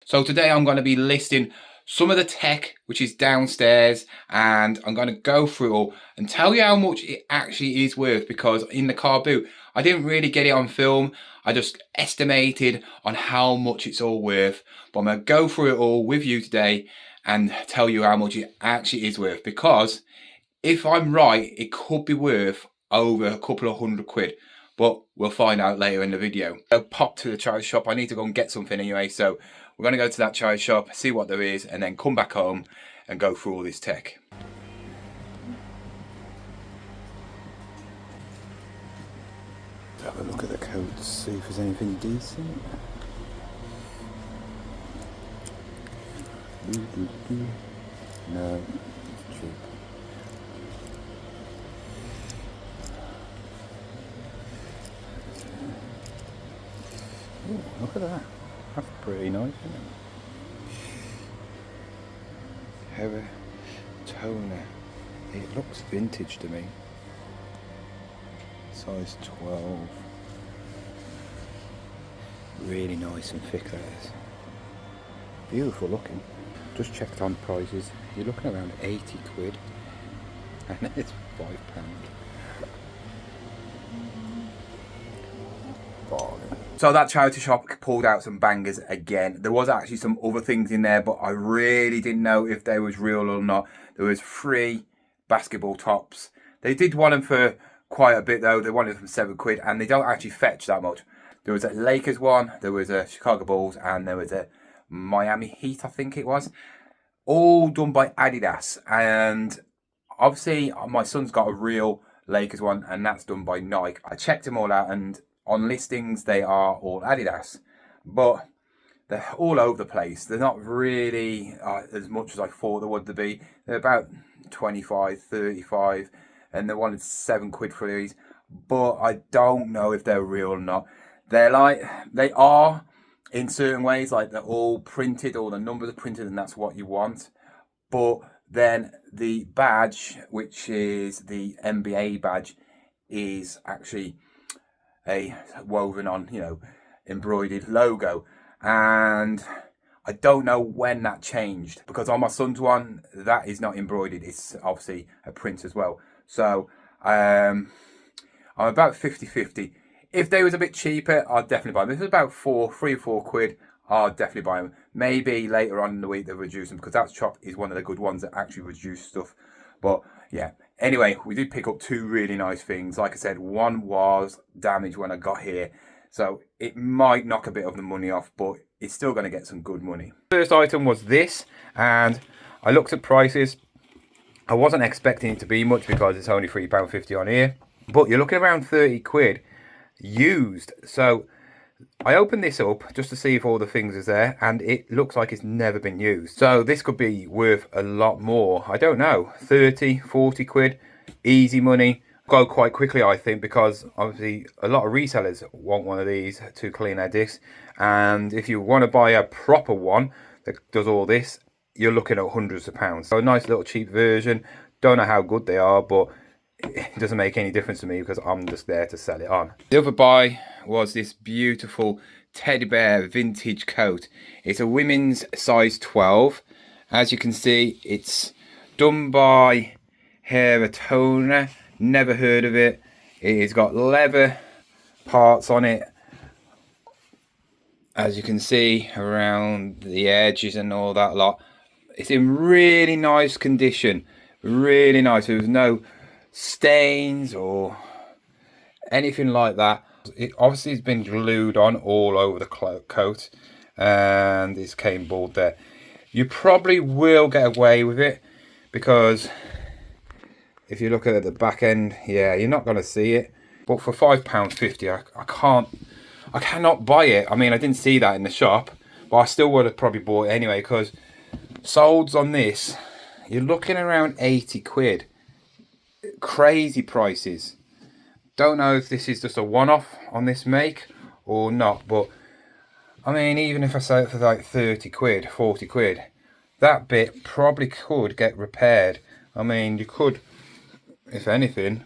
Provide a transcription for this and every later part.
So today I'm going to be listing some of the tech which is downstairs, and I'm going to go through it all and tell you how much it actually is worth, because in the car boot I didn't really get it on film. I just estimated on how much it's all worth, but I'm going to go through it all with you today and tell you how much it actually is worth, because if I'm right, it could be worth over a couple of £100, but we'll find out later in the video. I'll pop to the charity shop. I need to go and get something anyway, so we're going to go to that charity shop, see what there is, and then come back home and go through all this tech. Have a look at the coats, see if there's anything decent. No, it's cheap. Ooh, look at that. That's pretty nice, isn't it? Hair toner. It looks vintage to me. Size 12. Really nice and thick that is. Beautiful looking. Just checked on prices. You're looking around 80 quid. And it's £5. So that charity shop pulled out some bangers again. There was actually some other things in there, but I really didn't know if they was real or not. There was 3 basketball tops. They did want them for quite a bit though. They wanted them for £7, and they don't actually fetch that much. There was a Lakers one, there was a Chicago Bulls, and there was a Miami Heat, I think it was. All done by Adidas. And obviously my son's got a real Lakers one, and that's done by Nike. I checked them all out, and on listings they are all Adidas, but they're all over the place. They're not really as much as I thought they would be. They're about 25, 35, and they wanted £7 for these, but I don't know if they're real or not. They are in certain ways, like they're all printed, all the numbers are printed, and that's what you want. But then the badge, which is the NBA badge, is actually a woven on, embroidered logo. And I don't know when that changed, because on my son's one, that is not embroidered. It's obviously a print as well. So I'm about 50-50. If they was a bit cheaper, I'd definitely buy them. If it was about £3 or £4, I'd definitely buy them. Maybe later on in the week they'll reduce them, because that shop is one of the good ones that actually reduce stuff. But yeah, anyway, we did pick up 2 really nice things. Like I said, one was damaged when I got here, so it might knock a bit of the money off, but it's still going to get some good money. First item was this, and I looked at prices. I wasn't expecting it to be much because it's only £3.50 on here, but you're looking around 30 quid used. So I opened this up just to see if all the things is there, and it looks like it's never been used. So this could be worth a lot more. I don't know, 30, 40 quid, easy money. Go quite quickly, I think, because obviously a lot of resellers want one of these to clean their discs. And if you want to buy a proper one that does all this, you're looking at hundreds of pounds. So a nice little cheap version. Don't know how good they are, but it doesn't make any difference to me because I'm just there to sell it on. The other buy was this beautiful teddy bear vintage coat. It's a women's size 12. As you can see, it's done by Hair Toner. Never heard of it. It's got leather parts on it, as you can see, around the edges and all that lot. It's in really nice condition, really nice. There was no stains or anything like that. It obviously has been glued on all over the coat, and this came bald there. You probably will get away with it, because if you look at the back end, yeah, you're not going to see it. But for £5.50, I cannot buy it. I mean, I didn't see that in the shop, but I still would have probably bought it anyway, because solds on this, you're looking around 80 quid. Crazy prices. Don't know if this is just a one-off on this make or not, but I mean, even if I sell it for like 30 quid, 40 quid, that bit probably could get repaired. I mean, you could, if anything,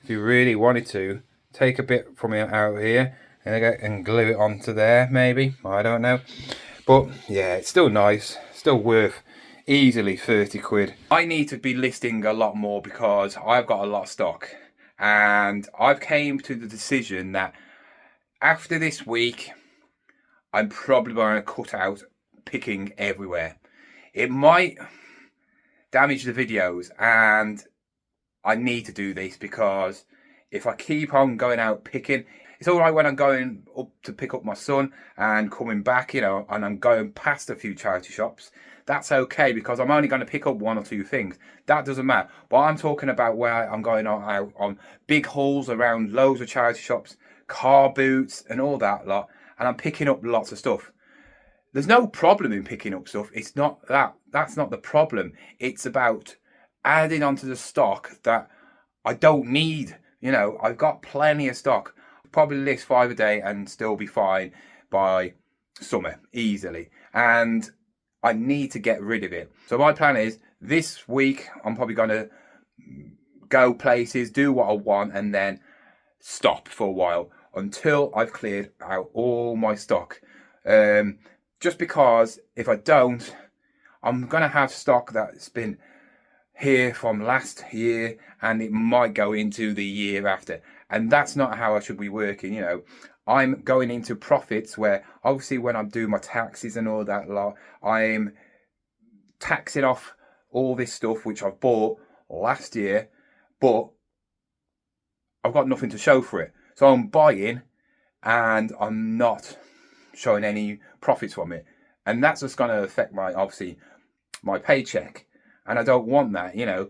if you really wanted to, take a bit from it out here and glue it onto there, maybe. I don't know. But yeah, it's still nice, still worth easily 30 quid. I need to be listing a lot more because I've got a lot of stock, and I've came to the decision that after this week I'm probably going to cut out picking everywhere. It might damage the videos, and I need to do this because if I keep on going out picking, it's all right when I'm going up to pick up my son and coming back, you know, and I'm going past a few charity shops. That's okay because I'm only going to pick up one or two things. That doesn't matter. But I'm talking about where I'm going out on big hauls around loads of charity shops, car boots and all that lot, and I'm picking up lots of stuff. There's no problem in picking up stuff. It's not that. That's not the problem. It's about adding onto the stock that I don't need. You know, I've got plenty of stock. Probably list 5 a day and still be fine by summer easily. And I need to get rid of it. So my plan is this week I'm probably going to go places, do what I want, and then stop for a while until I've cleared out all my stock. Just because if I don't, I'm going to have stock that's been here from last year and it might go into the year after. And that's not how I should be working, you know. I'm going into profits where obviously when I'm doing my taxes and all that lot, I'm taxing off all this stuff which I've bought last year, but I've got nothing to show for it. So I'm buying and I'm not showing any profits from it. And that's just going to affect my, obviously, my paycheck. And I don't want that, you know.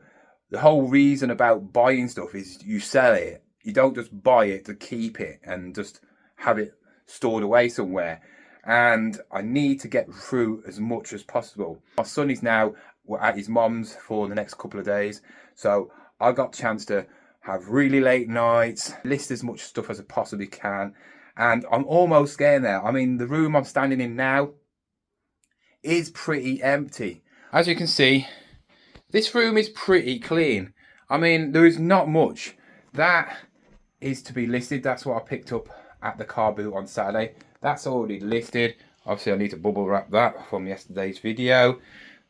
The whole reason about buying stuff is you sell it. You don't just buy it to keep it and just have it stored away somewhere. And I need to get through as much as possible. My son is now at his mum's for the next couple of days. So I got a chance to have really late nights, list as much stuff as I possibly can. And I'm almost getting there. I mean, the room I'm standing in now is pretty empty. As you can see, this room is pretty clean. I mean, there is not much. That is to be listed. That's what I picked up at the car boot on Saturday. That's already listed. Obviously, I need to bubble wrap that from yesterday's video.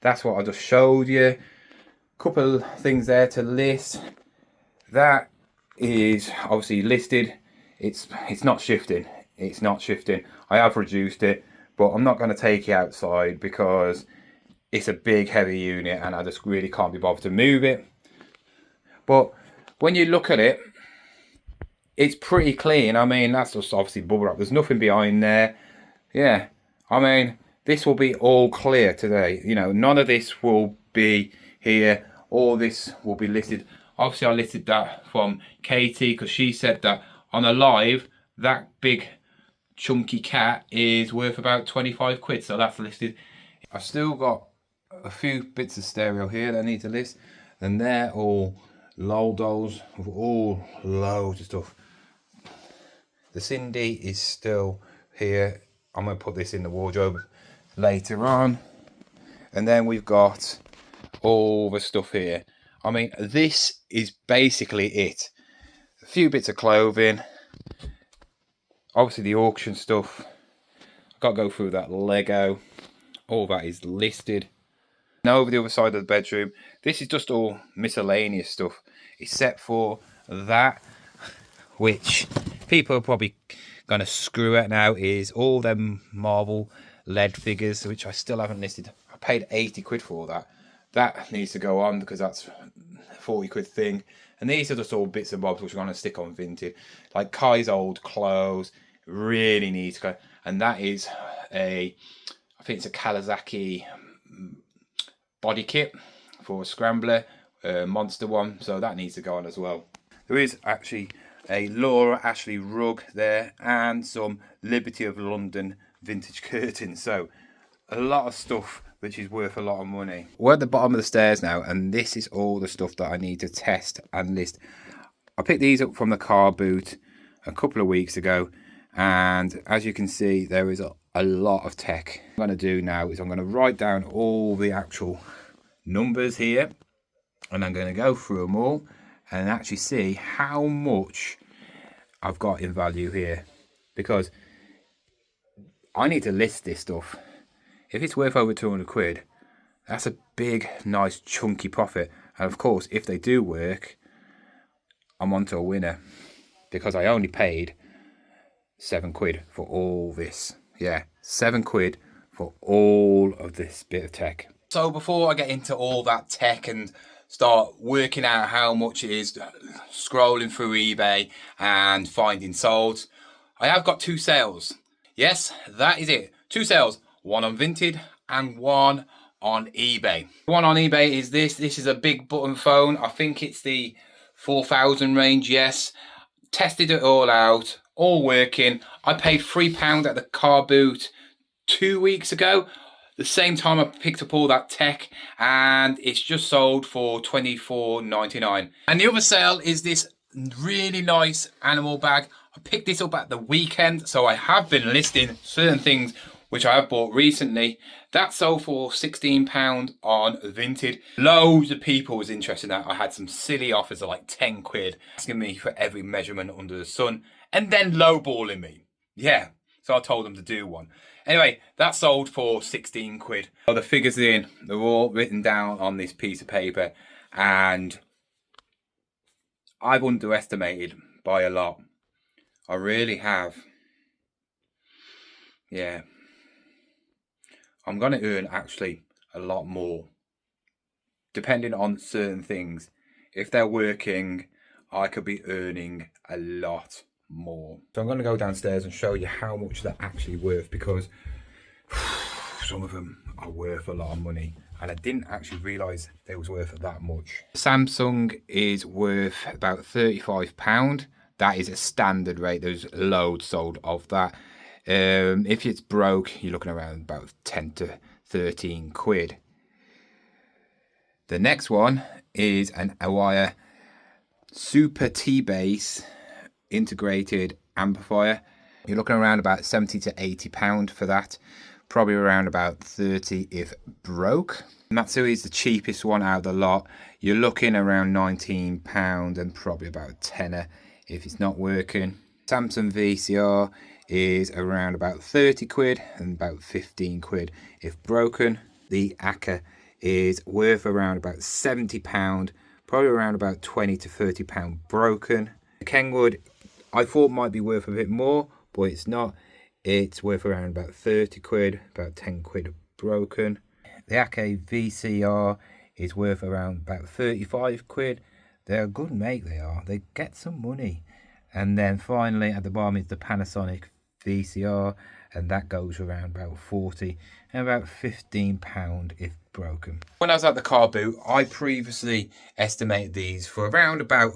That's what I just showed you. Couple of things there to list. That is obviously listed. It's not shifting. It's not shifting. I have reduced it, but I'm not going to take it outside because it's a big heavy unit and I just really can't be bothered to move it. But when you look at it, it's pretty clean. I mean, that's just obviously bubble wrap. There's nothing behind there. Yeah, I mean, this will be all clear today. You know, none of this will be here. All this will be listed. Obviously, I listed that from Katie because she said that on a live, that big chunky cat is worth about 25 quid. So that's listed. I've still got a few bits of stereo here that I need to list. And they're all lol dolls with all loads of stuff. The Cindy is still here. I'm going to put this in the wardrobe later on. And then we've got all the stuff here. I mean, this is basically it. A few bits of clothing. Obviously the auction stuff. I've got to go through that Lego. All that is listed. Now over the other side of the bedroom, this is just all miscellaneous stuff, except for that, which people are probably going to screw at now, is all them Marvel lead figures, which I still haven't listed. I paid 80 quid for all that. That needs to go on because that's a 40 quid thing. And these are just all bits and bobs which are going to stick on Vinted. Like Kai's old clothes really needs to go. And that is I think it's a Kawasaki body kit for a scrambler, monster one, so that needs to go on as well. There is actually a Laura Ashley rug there and some Liberty of London vintage curtains, so a lot of stuff which is worth a lot of money. We're at the bottom of the stairs now, and this is all the stuff that I need to test and list. I picked these up from the car boot a couple of weeks ago, and as you can see, there is a lot of tech. What I'm going to do now is I'm going to write down all the actual numbers here, and I'm going to go through them all and actually see how much I've got in value here, because I need to list this stuff. If it's worth over 200 quid, that's a big, nice, chunky profit. And of course, if they do work, I'm onto a winner, because I only paid 7 quid for all this. Yeah, 7 quid for all of this bit of tech. So before I get into all that tech and start working out how much it is scrolling through eBay and finding sold, I have got 2 sales. Yes, that is it. 2 sales. One on Vinted and one on eBay. One on eBay is this. This is a big button phone. I think it's the 4000 range. Yes. Tested it all out. All working. I paid £3 at the car boot 2 weeks ago. The same time I picked up all that tech, and it's just sold for £24.99. And the other sale is this really nice animal bag. I picked this up at the weekend, so I have been listing certain things which I have bought recently. That sold for £16 on Vinted. Loads of people was interested in that. I had some silly offers of like 10 quid, asking me for every measurement under the sun, and then lowballing me. Yeah, so I told them to do one. Anyway, that sold for 16 quid. So the figures in, they're all written down on this piece of paper, and I've underestimated by a lot. I really have. Yeah. I'm going to earn actually a lot more, depending on certain things. If they're working, I could be earning a lot more. So I'm going to go downstairs and show you how much they're actually worth, because some of them are worth a lot of money, and I didn't actually realise they was worth that much. Samsung is worth about £35. That is a standard rate. There's loads sold of that. If it's broke, you're looking around about 10 to 13 quid. The next one is an Awire Super T-Bass integrated amplifier. You're looking around about 70 to 80 pound for that. Probably around about 30 if broke. Matsui is the cheapest one out of the lot. You're looking around 19 pound and probably about tenner if it's not working. Samsung VCR is around about 30 quid and about 15 quid if broken. The Akka is worth around about 70 pound, probably around about 20 to 30 pound broken. The Kenwood I thought might be worth a bit more, but it's not. It's worth around about 30 quid, about 10 quid broken. The Akka VCR is worth around about 35 quid. They're a good make, they are. They get some money. And then finally at the bottom is the Panasonic VCR, and that goes around about 40 and about 15 pound if broken. When I was at the car boot, I previously estimated these for around about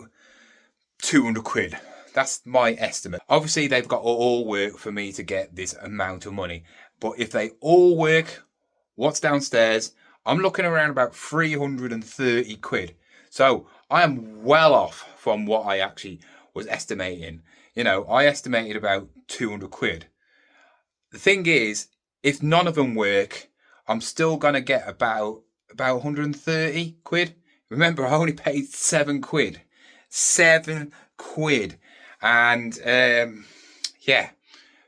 200 quid. That's my estimate. Obviously they've got to all work for me to get this amount of money, but if they all work, what's downstairs, I'm looking around about 330 quid. So I am well off from what I actually was estimating. You know, I estimated about 200 quid. The thing is, if none of them work, I'm still going to get about 130 quid. Remember, I only paid 7 quid. 7 quid. And, yeah,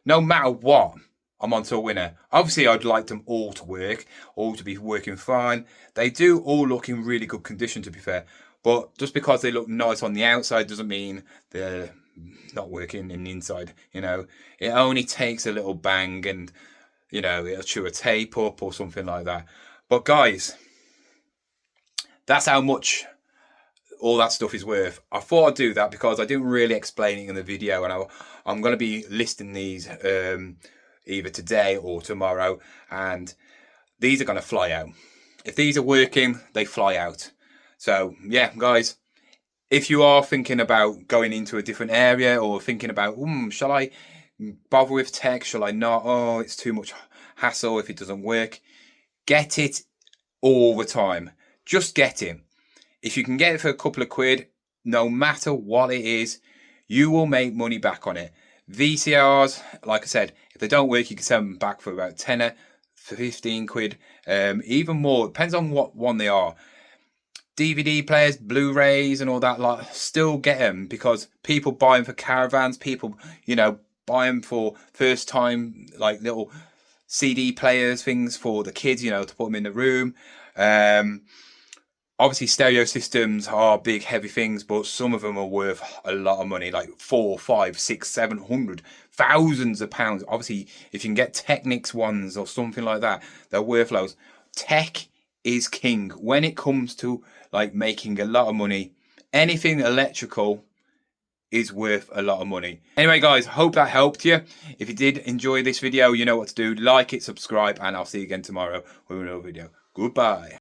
no matter what, I'm onto a winner. Obviously, I'd like them all to work, all to be working fine. They do all look in really good condition, to be fair. But just because they look nice on the outside doesn't mean they're not working in the inside. You know, it only takes a little bang and, you know, it'll chew a tape up or something like that. But guys, that's how much all that stuff is worth. I thought I'd do that because I didn't really explain it in the video, and I'm going to be listing these either today or tomorrow, and these are going to fly out. If these are working, they fly out. So yeah, guys, if you are thinking about going into a different area or thinking about, shall I bother with tech? Shall I not? Oh, it's too much hassle if it doesn't work. Get it all the time. Just get it. If you can get it for a couple of quid, no matter what it is, you will make money back on it. VCRs, like I said, if they don't work, you can sell them back for about tenner, for 15 quid, even more. Depends on what one they are. DVD players, Blu-rays and all that, like, still get them because people buy them for caravans. People, you know, buy them for first time, like little CD players, things for the kids, you know, to put them in the room. Obviously, stereo systems are big, heavy things, but some of them are worth a lot of money, like 4, 5, 6, 700, thousands of pounds. Obviously, if you can get Technics ones or something like that, they're worth loads. Tech is king when it comes to like making a lot of money. Anything electrical is worth a lot of money. Anyway, guys, hope that helped you. If you did enjoy this video, you know what to do. Like it, subscribe, and I'll see you again tomorrow with another video. Goodbye.